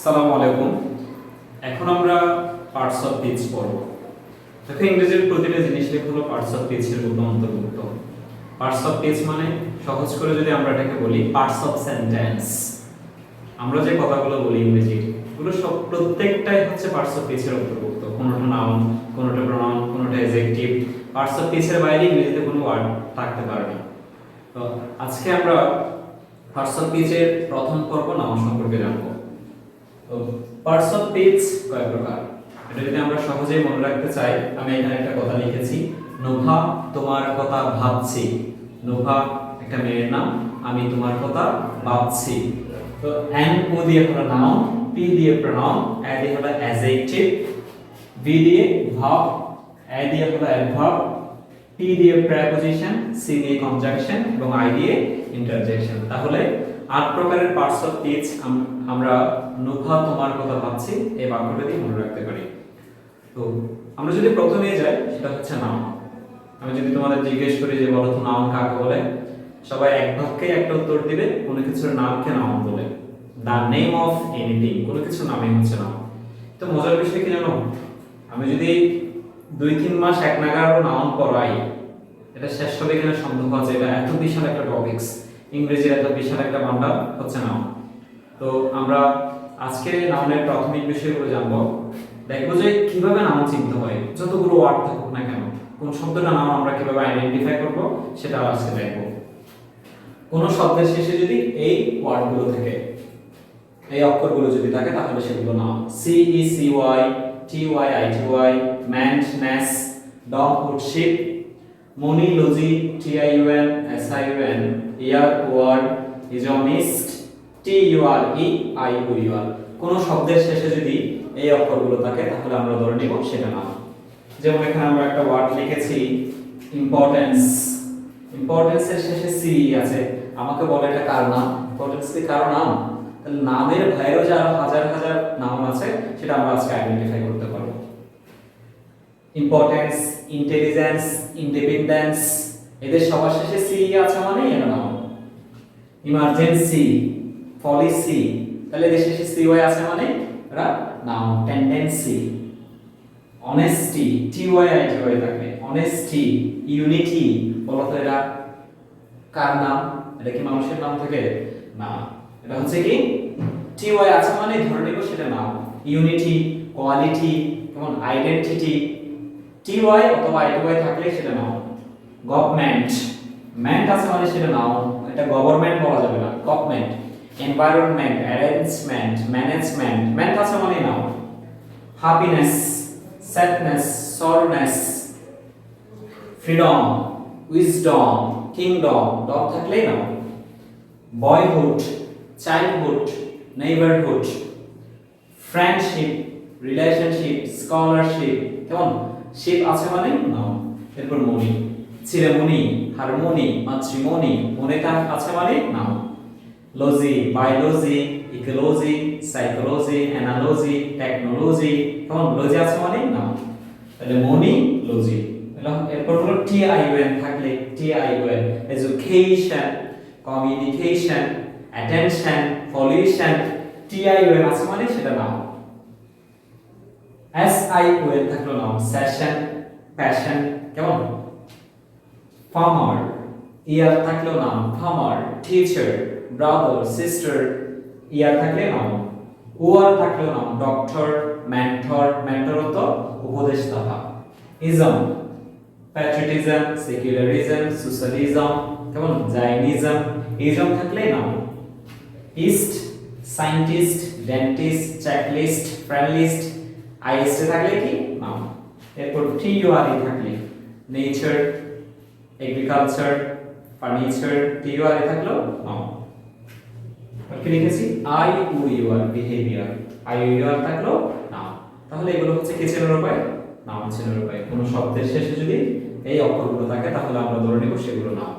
সালামু আলাইকুম। এখন আমরা পার্টস অফ স্পিচ পড়ব। দেখো, ইংরেজির প্রতিটা জিনিসই হলো পার্টস অফ স্পিচের মধ্যে অন্তর্ভুক্ত। পার্টস অফ স্পিচ মানে সহজ করে যদি আমরা এটাকে বলি পার্টস অফ সেন্টেন্স। আমরা যে কথাগুলো বলি ইংরেজি, এগুলো সব প্রত্যেকটাই হচ্ছে পার্টস অফ স্পিচের অন্তর্ভুক্ত। কোনোটা নাউন, কোনোটা প্রোনাউন, কোনোটা অ্যাডজেক্টিভ। পার্টস অফ স্পিচের বাইরে ইংরেজিতে কোনো ওয়ার্ড থাকতে পারে না। তো আজকে আমরা পার্টস অফ স্পিচের প্রথম পর্ব নাউন সম্পর্কে জানবো। তো পার্টস অফ স্পিচ কয় প্রকার, এটা যদি আমরা সহজেই মনে রাখতে চাই, আমি এখানে একটা কথা লিখেছি, নোভা তোমার কথা ভাবছি। নোভা একটা মেয়ের নাম, আমি তোমার কথা ভাবছি। তো এন ও দিয়ে হলো নাউন, পি দিয়ে প্রোনাউন, এ দিয়ে হলো অ্যাডজেক্টিভ, ভি দিয়ে ভার্ব, এ দিয়ে হলো অ্যাডভার্ব, পি দিয়ে প্রিপজিশন, সি দিয়ে কনজাংশন এবং আই দিয়ে ইন্টারজেকশন। তাহলে ৮ প্রকারের পার্টস অফ স্পিচ আমরা নোভা তোমার কথা ভাবছি এই বাক্যটা দিয়ে মনে রাখতে পারি। তো আমরা যদি প্রথমে যাই, সেটা হচ্ছে নাউন। আমি যদি তোমাদের জিজ্ঞেস করি যে বলো তো নাউন কাকে বলে, সবাই এক বাক্যে একটা উত্তর দিবে, কোনো কিছুর নামকে নাউন বলে। দ্য নেম অফ এনিথিং, কোনো কিছুর নামই হচ্ছে নাউন। তো মজার বিষয় কি জানো, আমি যদি ২-৩ মাস এক নাগাড় নাউন পড়াই, এটা শেষ হবে কিনা সন্দেহ আছে। এটা এত বিশাল একটা টপিকস, ইংরেজির এত বিশাল একটা ভান্ডার হচ্ছে নাউন। তো আমরা আজকে নাউনের প্রাথমিক বিষয়গুলো জানবো, দেখবো যে কিভাবে নাউন চিনতে হয়, যতগুলো ওয়ার্ড থাকুক না কেন, কোন শব্দটা নাউন আমরা কিভাবে আইডেন্টিফাই করব সেটা আজকে দেখবো। কোন শব্দের শেষে যদি এই ওয়ার্ডগুলো থাকে, এই অক্ষরগুলো যদি থাকে, তাহলে সেগুলো noun. C E C Y, T Y I T Y, ment ness, dom hood ship, mony logy, T I U N S I U N, er ward, ism ist, T U R E I U U R. কোন শব্দের শেষে যদি এই অক্ষরগুলো থাকে, তাহলে আমরা ধরে নিব সেটা নাউন। যেমন এখানে আমরা একটা ওয়ার্ড লিখেছি ইম্পর্টেন্স। ইম্পর্টেন্সের শেষে সি আছে, আমাকে বলে এটা কার নাম? ইম্পর্টেন্স কি কারো নাম? তাহলে নামের বাইরেও যে আরো হাজার হাজার নাম আছে, সেটা আমরা আজকে আইডেন্টিফাই করতে পারবো। ইম্পর্টেন্স, ইন্টেলিজেন্স, ইন্ডিপেন্ডেন্স, এদের সবার শেষে সি আছে মানে এটা নাউন। ইমার্জেন্সি, পলিসি, তাহলে এদের শেষে সি ওয়াই আছে মানে এটা noun. Tendency, honesty, T Y I T Y থাকে, অনেস্টি, ইউনিটি, বলো তো এটা কার নাম? এটা কি মানুষের নাম থাকে? না, এটা হচ্ছে কি টি ওয়াই আছে মানে ধরে নিব সেটা নাউন। ইউনিটি, কোয়ালিটি, যেমন আইডেন্টিটি, টি ওয়াই অথবা আই টি ওয়াই থাকলে সেটা নাউন। গভর্নমেন্ট, মেন্ট আছে মানে সেটা নাউন, এটা গভর্নমেন্ট বলা যাবে না, government. Environment, arrangement, management, meant আছে মানে noun. Happiness, sadness, soreness, freedom, wisdom, kingdom, dog থাকলে noun. boyhood, childhood, neighborhood, friendship, relationship, scholarship, কেমন শিপ আছে মানে নাউন। এরপর মনি, ceremony, harmony, matrimony, মনিটা আছে মানে noun. Logy, biology, ecology, psychology, analogy, technology, কেমন লজি আছে মানে নাউন। তাহলে মনি, লজি। এরপর হলো টি আই ইউ এন থাকলে T I U N, education, communication, attention, pollution, T I U N আছে মানে সেটা noun. S I U N থাকলো নাউন। সেশন, প্যাশন, কেমন ফার্মার, ইয়ার থাকলো noun. Farmer, teacher, brother, sister, er থাকলে noun. Or থাকলে noun. Doctor, mentor, mentor তো উপদেশদাতা। ইজম, প্যাট্রিয়টিজম, সেকুলারিজম, সোশ্যালিজম, কেমন জাইনিজম, ইজম থাকলে noun. Ist, scientist, dentist, checklist, friend list, I S T থাকলে কি নাউন। এরপর টি ইউ আর ই থাকলে nature, agriculture, furniture, T U R E থাকলো নাউন। কি লিখেছি I U U R, behaviour, I U U R থাকলো নাউন। তাহলে এগুলো হচ্ছে কি চেনার উপায়? নাউন চেনার উপায়। কোন শব্দের শেষে যদি এই অক্ষরগুলো থাকে, তাহলে আমরা ধরে নিব সেগুলো নাউন।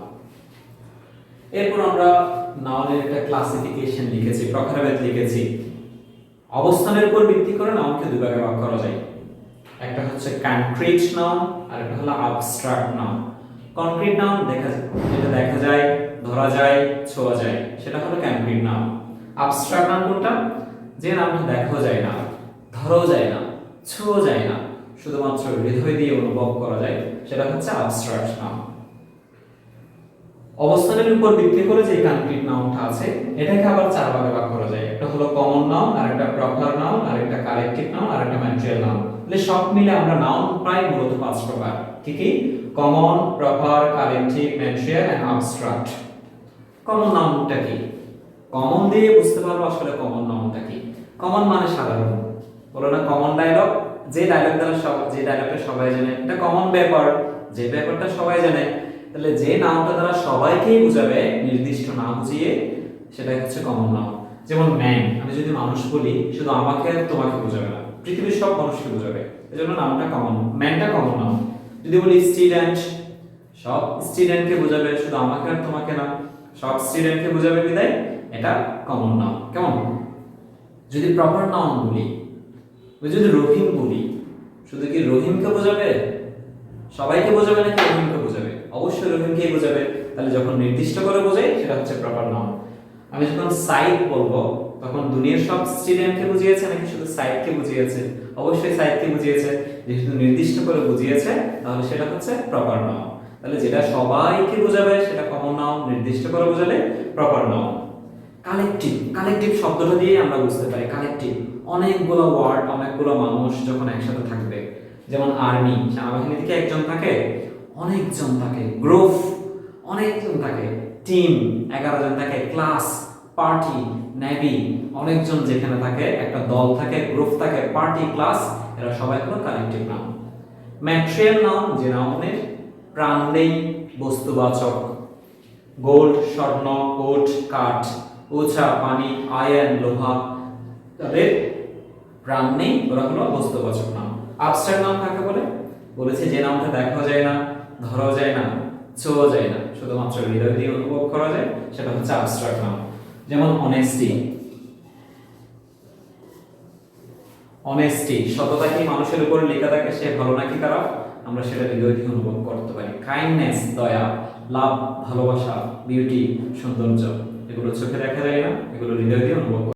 এরপর আমরা নাউনের একটা ক্লাসিফিকেশন লিখেছি, প্রকারভেদ লিখেছি। অবস্থানের উপর ভিত্তি করে নাউনকে দুই ভাগে ভাগ করা যায়। একটা হচ্ছে কনক্রিট নাউন আর একটা হলো অ্যাবস্ট্রাক্ট নাউন। কনক্রিট নাউন যেটা দেখা যায়, ধরা যায়, ছোঁয়া যায়, সেটা হলো কনক্রিট নাউন। অ্যাবস্ট্রাক্ট নাউন কোনটা? যে নামটা দেখাও যায় না, ধরাও যায় না, ছোঁয়া যায় না, শুধুমাত্র হৃদয় দিয়ে অনুভব করা যায়, সেটা হচ্ছে অ্যাবস্ট্রাক্ট নাউন। অবস্থানের উপর ভিত্তি করে যে কনক্রিট নাউনটা আছে এটাকে আবার চার ভাগে ভাগ করা যায়। একটা হলো কমন নাউন, আরেকটা প্রপার নাউন, আরেকটা কালেকটিভ নাউন, আরেকটা ম্যাটেরিয়াল নাউন। তাহলে সব মিলে আমরা নাউন প্রায় মূলত পাঁচ প্রকার। কি কি? Common, proper, collective, material and abstract. Common নাউনটা কি? কমন দিয়ে বুঝতে পারবো আসলে কমন নাউনটা কি। কমন মানে সাধারণ, বলো না কমন ডায়লগ, যে ডায়লগ দ্বারা যে ডায়লগটা সবাই জানে, এটা কমন ব্যাপার, যে ব্যাপারটা সবাই জানে। তাহলে যে নাউনটা দ্বারা সবাইকেই বোঝাবে নির্দিষ্ট না বুঝিয়ে, সেটাই হচ্ছে কমন নাউন। যেমন ম্যান, আমি যদি মানুষ বলি শুধু আমাকে আর তোমাকে বোঝাবে না, পৃথিবীর সব মানুষকে বোঝাবে, এজন্য নামটা কমন, ম্যানটা কমন নাউন। যদি বলি স্টুডেন্ট, সব স্টুডেন্টকে বোঝাবে, শুধু আমাকে আর তোমাকে না, সব স্টুডেন্টকে বোঝাবে, বিদায় এটা কমন নাউন। কেমন? যদি প্রপার নাউন বলি, যদি রহিম বলি, শুধু কি রহিমকে বোঝাবে, সবাইকে বোঝাবে নাকি রহিমকে বোঝাবে? অবশ্যই রহিমকেই বোঝাবে। তাহলে যখন নির্দিষ্ট করে বোঝাই সেটা হচ্ছে প্রপার নাউন। আমি যখন সাইদ বলবো তখন দুনিয়ার সব স্টুডেন্টকে বুঝিয়েছে নাকি শুধু সাইদকে বুঝিয়েছে? অবশ্যই সাইদকে বুঝিয়েছে। যেহেতু নির্দিষ্ট করে বুঝিয়েছে তাহলে সেটা হচ্ছে প্রপার নাউন। তাহলে যেটা সবাইকে বোঝাবে সেটা কমন নাউন, নির্দিষ্ট করে বোঝালে প্রপার নাউন। কালেকটিভ, কালেকটিভ শব্দটা দিয়ে আমরা বুঝতে পারি কালেকটিভ অনেকগুলো ওয়ার্ড, অনেকগুলো মানুষ যখন একসাথে থাকবে। যেমন আর্মি, সেনাবাহিনী থেকে একজন থাকে, অনেকজন থাকে, গ্রুপ অনেকজন থাকে, টিম 11 জন থাকে, ক্লাস, পার্টি, নেভি অনেকজন যেখানে থাকে, একটা দল থাকে, গ্রুপ থাকে, পার্টি, ক্লাস, এরা সবাই হলো কালেকটিভ নাউন। ম্যাটেরিয়াল নাউন যে নাউনের প্রাণ নেই, বস্তুবাচক, গোল্ড, স্বর্ণ, ওট, কাঠ, ওছা, পানি, আয়রন, লোহা, তাদের প্রাণ নেই, ওরা হলো বস্তুবাচক নাম। অ্যাবস্ট্রাক্ট নাম কাকে বলে? বলেছে যে নামটা দেখাও যায় না, ধরাও যায় না, ছোঁয়া যায় না, শুধুমাত্র হৃদয় দিয়ে অনুভব করা যায়, সেটা হচ্ছে অ্যাবস্ট্রাক্ট নাম। যেমন অনেস্টি, অনেস্টি সততা কি মানুষের উপর লেখা থাকে, সে ভালো নাকি খারাপ, আমরা সেটা হৃদয় দিয়ে অনুভব করতে পারি। কাইন্ডনেস, দয়া, লাভ, ভালোবাসা, বিউটি, সৌন্দর্য, এগুলো চোখে দেখা যায় না, এগুলো হৃদয় দিয়ে অনুভব